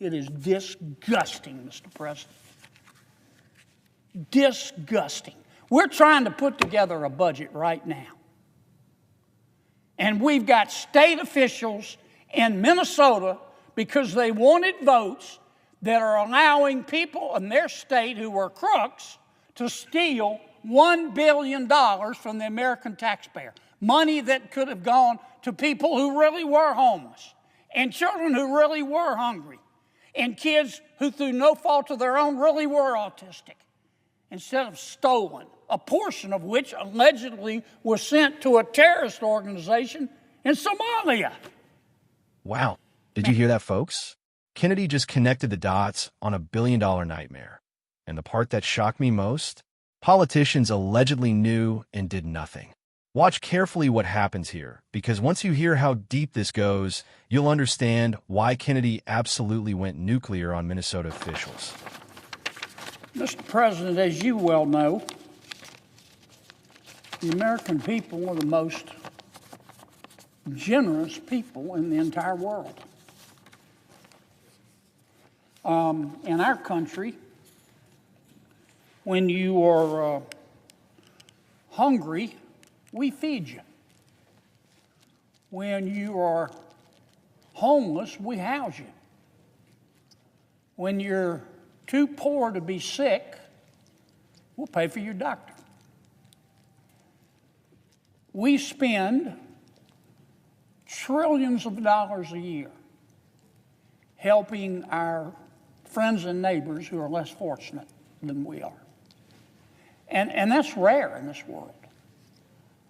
It is disgusting, Mr. President. Disgusting. We're trying to put together a budget right now. And we've got state officials in Minnesota, because they wanted votes, that are allowing people in their state who are crooks to steal $1 billion from the American taxpayer. Money that could have gone to people who really were homeless, and children who really were hungry, and kids who, through no fault of their own, really were autistic, instead of stolen, a portion of which allegedly was sent to a terrorist organization in Somalia. Wow. Did you hear that, folks? Kennedy just connected the dots on a billion-dollar nightmare. And the part that shocked me most? Politicians allegedly knew and did nothing. Watch carefully what happens here, because once you hear how deep this goes, you'll understand why Kennedy absolutely went nuclear on Minnesota officials. Mr. President, as you well know, the American people are the most generous people in the entire world. In our country, when you are hungry, we feed you. When you are homeless, we house you. When you're too poor to be sick, we'll pay for your doctor. We spend trillions of dollars a year helping our friends and neighbors who are less fortunate than we are. And that's rare in this world.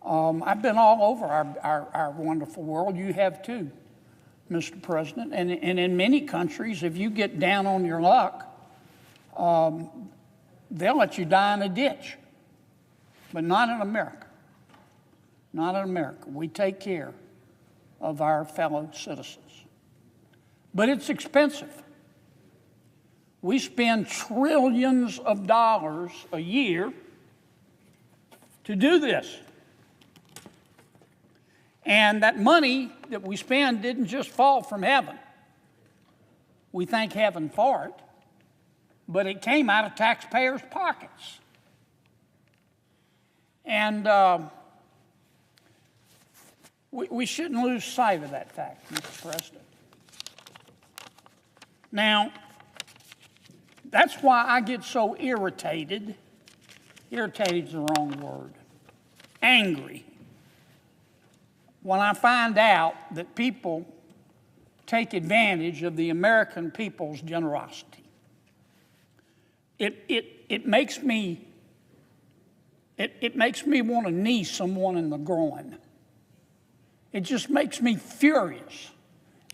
I've been all over our wonderful world. You have too, Mr. President. And in many countries, if you get down on your luck, they'll let you die in a ditch. But not in America. Not in America. We take care of our fellow citizens. But it's expensive. We spend trillions of dollars a year to do this. And that money that we spend didn't just fall from heaven. We thank heaven for it, but it came out of taxpayers' pockets. And we shouldn't lose sight of that fact, Mr. President. Now, that's why I get so irritated. Irritated is the wrong word. Angry. When I find out that people take advantage of the American people's generosity. It makes me want to knee someone in the groin. It just makes me furious.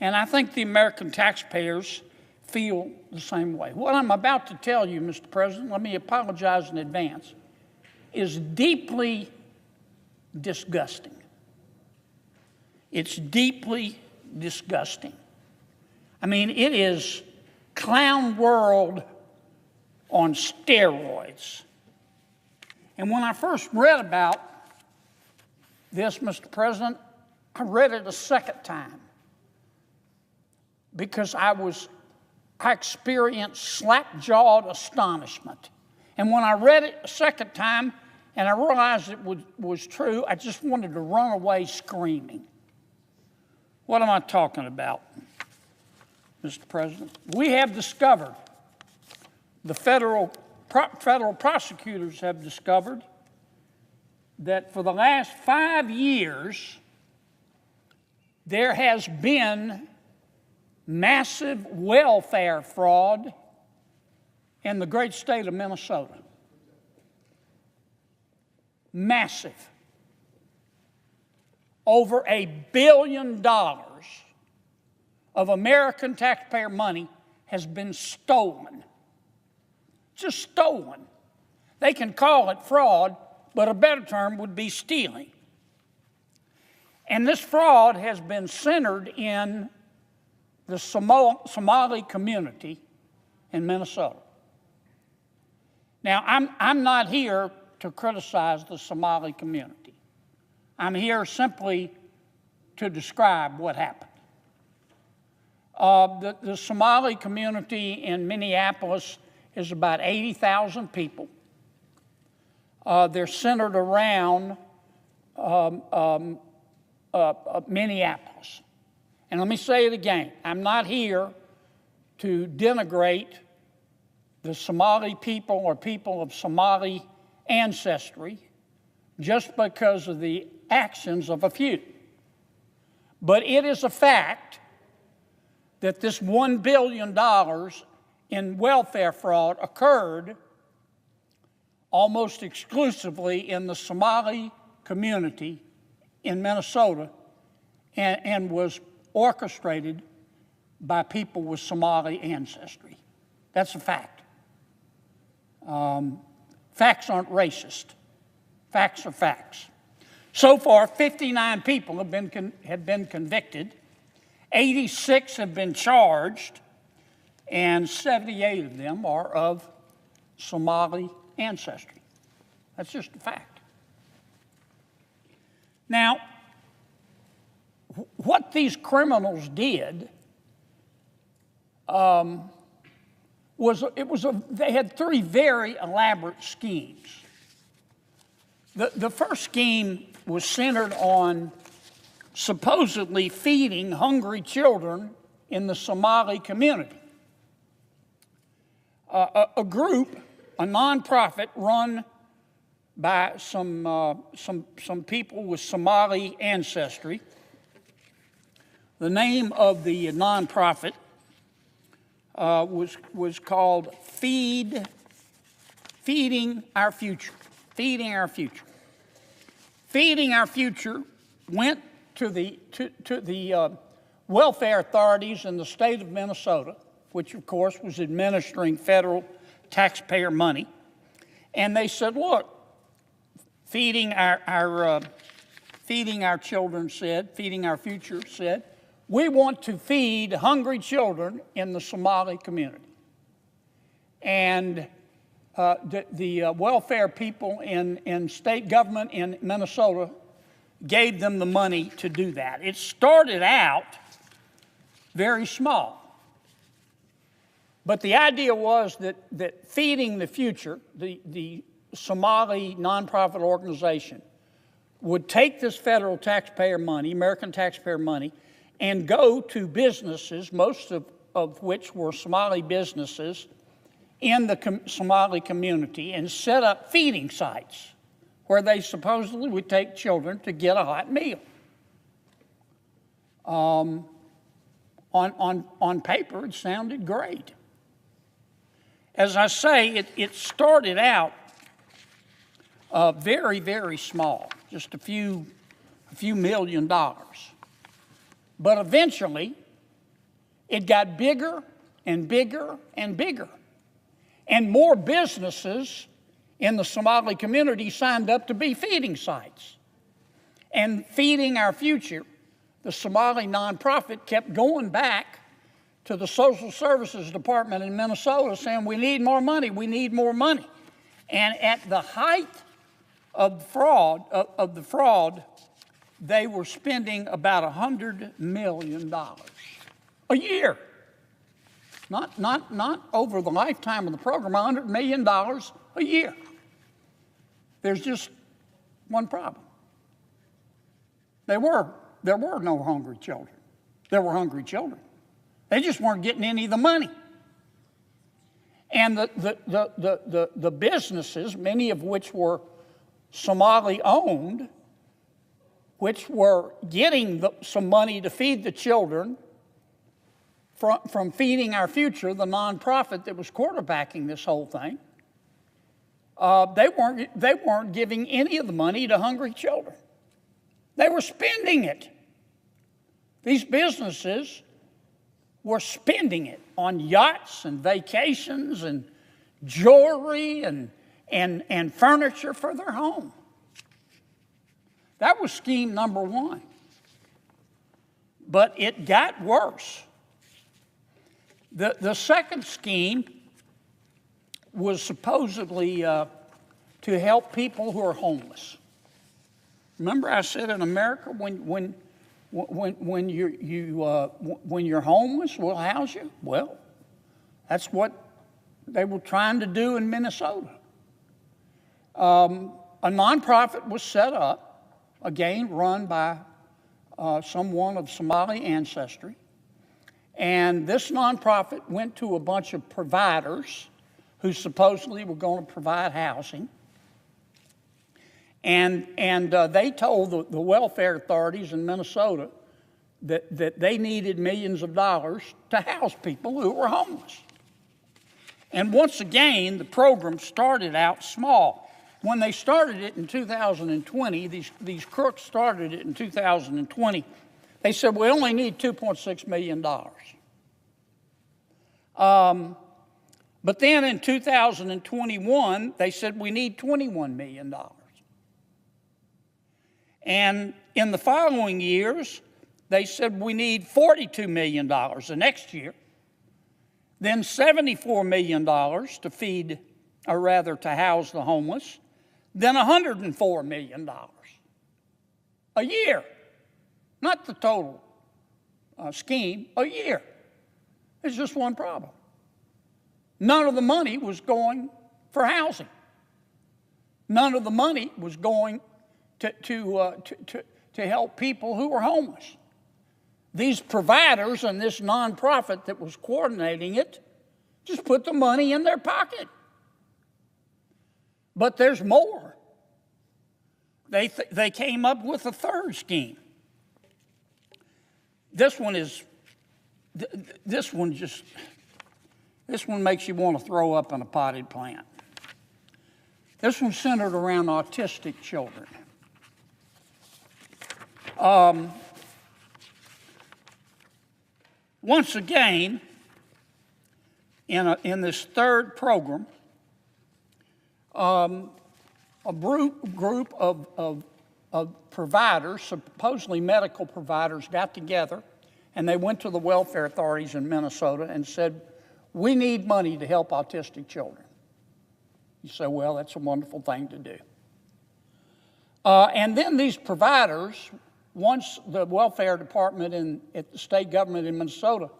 And I think the American taxpayers feel the same way. What I'm about to tell you, Mr. President, let me apologize in advance, is deeply disgusting. It's deeply disgusting. I mean, it is clown world on steroids. And when I first read about this, Mr. President, I read it a second time because I experienced slap-jawed astonishment. And when I read it a second time and I realized it was true, I just wanted to run away screaming. What am I talking about, Mr. President? We have discovered, the federal prosecutors have discovered, that for the last 5 years, there has been massive welfare fraud in the great state of Minnesota. Massive. Over $1 billion of American taxpayer money has been stolen. Just stolen. They can call it fraud, but a better term would be stealing. And this fraud has been centered in the Somali community in Minnesota. Now, I'm not here to criticize the Somali community. I'm here simply to describe what happened. The Somali community in Minneapolis is about 80,000 people. They're centered around Minneapolis. And let me say it again. I'm not here to denigrate the Somali people or people of Somali ancestry just because of the actions of a few. But it is a fact that this $1 billion in welfare fraud occurred almost exclusively in the Somali community in Minnesota and was orchestrated by people with Somali ancestry. That's a fact. Facts aren't racist. Facts are facts. So far, 59 people have been convicted, 86 have been charged, and 78 of them are of Somali ancestry. That's just a fact. Now, what these criminals did they had three very elaborate schemes. The first scheme was centered on supposedly feeding hungry children in the Somali community. A group, a nonprofit run by some people with Somali ancestry. The name of the nonprofit was called Feeding Our Future. Feeding Our Future. Feeding Our Future went to the welfare authorities in the state of Minnesota, which of course was administering federal taxpayer money, and they said, "Look, Feeding Our Children said, Feeding Our Future said, we want to feed hungry children in the Somali community." And the welfare people in state government in Minnesota gave them the money to do that. It started out very small. But the idea was that Feeding the Future, the Somali nonprofit organization, would take this federal taxpayer money, American taxpayer money, and go to businesses, most of which were Somali businesses, in the Somali community, and set up feeding sites where they supposedly would take children to get a hot meal. On paper, it sounded great. As I say, it started out very, very small, just a few $1 million. But eventually, it got bigger and bigger and bigger. And more businesses in the Somali community signed up to be feeding sites. And Feeding Our Future, the Somali nonprofit, kept going back to the Social Services Department in Minnesota saying, "We need more money, we need more money." And at the height of the fraud, they were spending about $100 million a year. Not over the lifetime of the program, $100 million a year. There's just one problem. There were no hungry children. There were hungry children. They just weren't getting any of the money. And the businesses, many of which were Somali owned, which were getting some money to feed the children from Feeding Our Future, the nonprofit that was quarterbacking this whole thing, they weren't giving any of the money to hungry children. They were spending it. These businesses were spending it on yachts and vacations and jewelry and furniture for their home. That was scheme number one. But it got worse. The second scheme was supposedly to help people who are homeless. Remember I said in America, when when you're homeless, we'll house you. Well, that's what they were trying to do in Minnesota. A nonprofit was set up, again run by someone of Somali ancestry, and this nonprofit went to a bunch of providers who supposedly were going to provide housing. And they told the welfare authorities in Minnesota that they needed millions of dollars to house people who were homeless. And once again, the program started out small. When they started it in 2020, these crooks started it in 2020, they said, we only need $2.6 million. But then in 2021, they said we need $21 million. And in the following years, they said we need $42 million the next year, then $74 million to feed, or rather to house the homeless, then $104 million a year. Not the total scheme, a year. There's just one problem. None of the money was going for housing. None of the money was going to help people who were homeless. These providers and this nonprofit that was coordinating it just put the money in their pocket. But there's more. They came up with a third scheme. This one makes you want to throw up in a potted plant. This one's centered around autistic children. Once again, in this third program, a group of providers, supposedly medical providers, got together and they went to the welfare authorities in Minnesota and said, we need money to help autistic children. You say, well, that's a wonderful thing to do. And then these providers, once the welfare department at the state government in Minnesota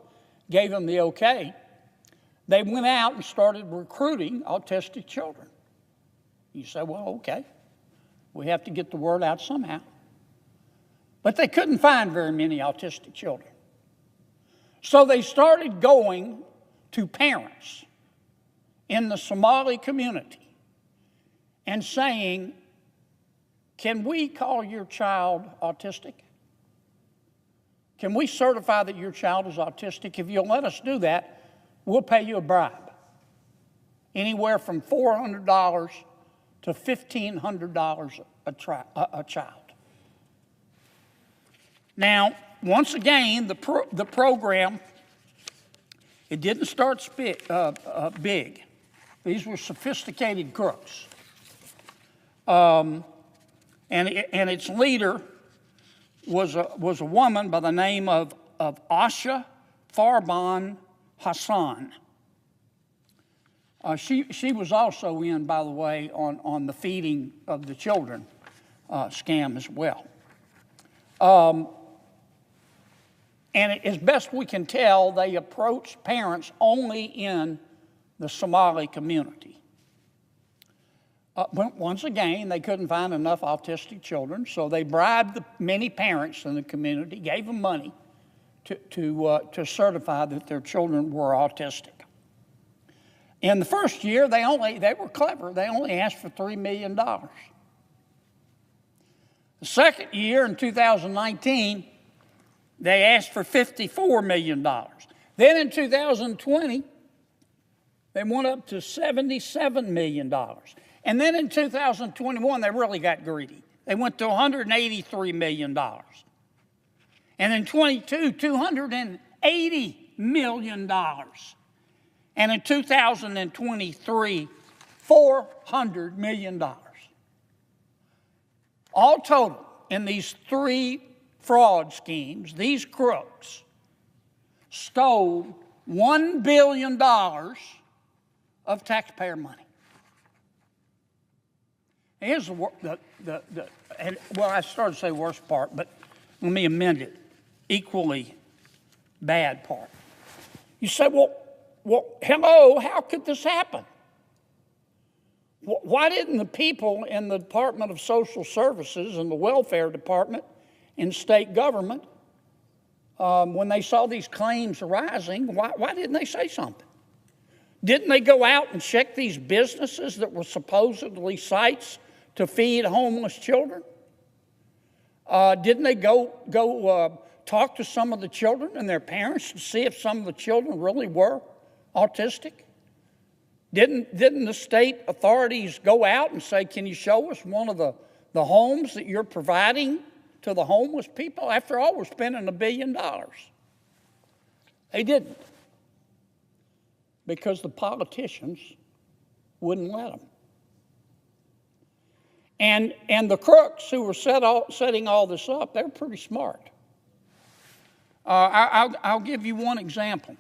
gave them the okay, they went out and started recruiting autistic children. You say, well, okay, we have to get the word out somehow. But they couldn't find very many autistic children. So they started going to parents in the Somali community and saying, can we call your child autistic? Can we certify that your child is autistic? If you'll let us do that, we'll pay you a bribe. Anywhere from $400 to $1,500 a child. Now, once again, the program, it didn't start big. These were sophisticated crooks. And its leader was a woman by the name of Asha Farban Hassan. She was also in, by the way, on the feeding of the children scam as well. And as best we can tell, they approached parents only in the Somali community. But once again, they couldn't find enough autistic children, so they bribed many parents in the community, gave them money to certify that their children were autistic. In the first year, they were clever. They only asked for $3 million. The second year, in 2019, they asked for $54 million. Then in 2020, they went up to $77 million. And then in 2021, they really got greedy. They went to $183 million. And in 22, $280 million. And in 2023, $400 million. All total, in these three fraud schemes, these crooks stole $1 billion of taxpayer money. Here's I started to say worst part, but let me amend it. equally bad part. You say, well, hello, how could this happen? Why didn't the people in the Department of Social Services and the Welfare Department in state government, when they saw these claims arising, why didn't they say something? Didn't they go out and check these businesses that were supposedly sites to feed homeless children? Didn't they go talk to some of the children and their parents to see if some of the children really were autistic? Didn't the state authorities go out and say, can you show us one of the homes that you're providing to the homeless people? After all, we're spending $1 billion. They didn't, because the politicians wouldn't let them. And the crooks who were setting all this up, they're pretty smart. I'll give you one example.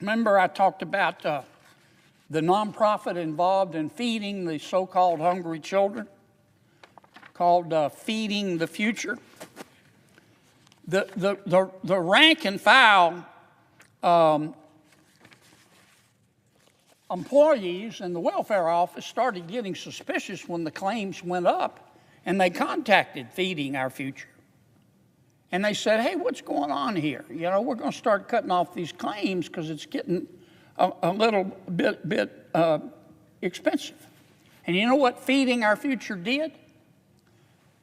Remember I talked about the nonprofit involved in feeding the so-called hungry children, called Feeding the Future. The rank and file employees in the welfare office started getting suspicious when the claims went up, and they contacted Feeding Our Future. And they said, hey, what's going on here? You know, we're going to start cutting off these claims because it's getting a little bit expensive. And you know what Feeding Our Future did?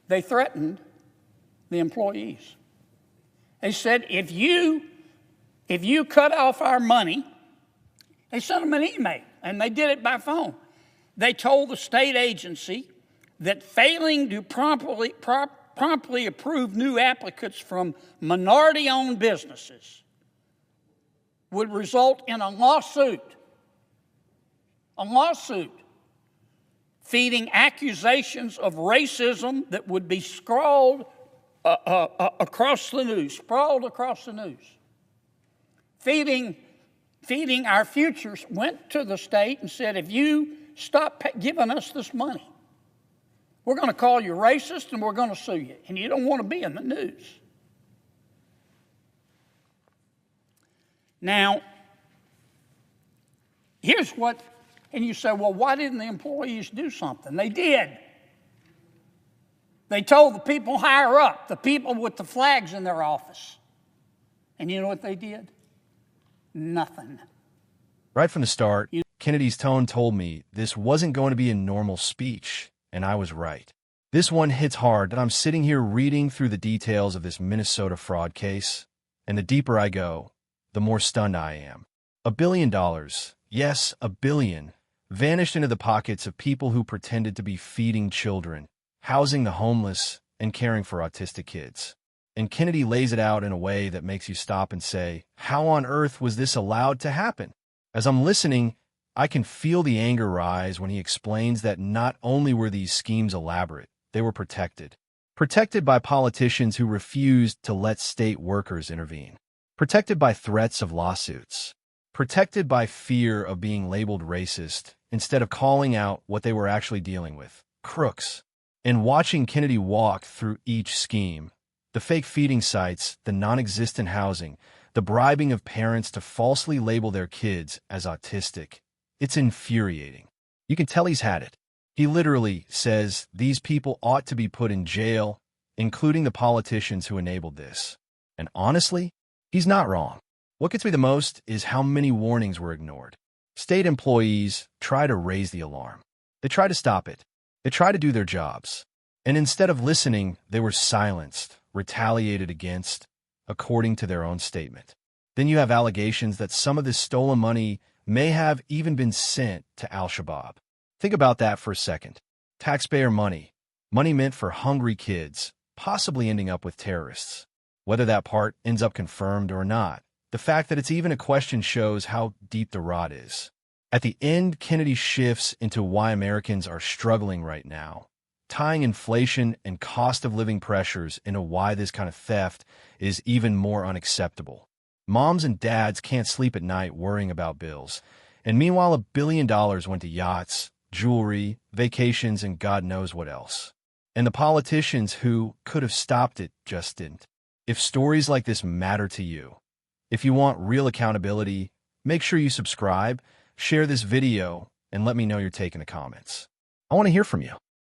They threatened the employees. They said, if you cut off our money, they sent them an email, and they did it by phone. They told the state agency that failing to promptly approve new applicants from minority-owned businesses would result in a lawsuit, feeding accusations of racism that would be sprawled across the news. Feeding Our Futures went to the state and said, if you stop giving us this money, we're going to call you racist and we're going to sue you. And you don't want to be in the news. Now, here's what, and you say, well, why didn't the employees do something? They did. They told the people higher up, the people with the flags in their office. And you know what they did? Nothing. Right from the start, Kennedy's tone told me this wasn't going to be a normal speech, and I was right. This one hits hard that I'm sitting here reading through the details of this Minnesota fraud case, and the deeper I go, the more stunned I am. $1 billion, yes, $1 billion, vanished into the pockets of people who pretended to be feeding children, housing the homeless, and caring for autistic kids. And Kennedy lays it out in a way that makes you stop and say, how on earth was this allowed to happen? As I'm listening, I can feel the anger rise when he explains that not only were these schemes elaborate, they were protected. Protected by politicians who refused to let state workers intervene. Protected by threats of lawsuits. Protected by fear of being labeled racist instead of calling out what they were actually dealing with. Crooks. And watching Kennedy walk through each scheme, the fake feeding sites, the non-existent housing, the bribing of parents to falsely label their kids as autistic, it's infuriating. You can tell he's had it. He literally says these people ought to be put in jail, including the politicians who enabled this. And honestly, he's not wrong. What gets me the most is how many warnings were ignored. State employees try to raise the alarm. They try to stop it. They try to do their jobs. And instead of listening, they were silenced, retaliated against, according to their own statement. Then you have allegations that some of this stolen money may have even been sent to Al-Shabaab. Think about that for a second. Taxpayer money, money meant for hungry kids, possibly ending up with terrorists. Whether that part ends up confirmed or not, the fact that it's even a question shows how deep the rot is. At the end, Kennedy shifts into why Americans are struggling right now, tying inflation and cost of living pressures into why this kind of theft is even more unacceptable. Moms and dads can't sleep at night worrying about bills. And meanwhile, $1 billion went to yachts, jewelry, vacations, and God knows what else. And the politicians who could have stopped it just didn't. If stories like this matter to you, if you want real accountability, make sure you subscribe, share this video, and let me know your take in the comments. I want to hear from you.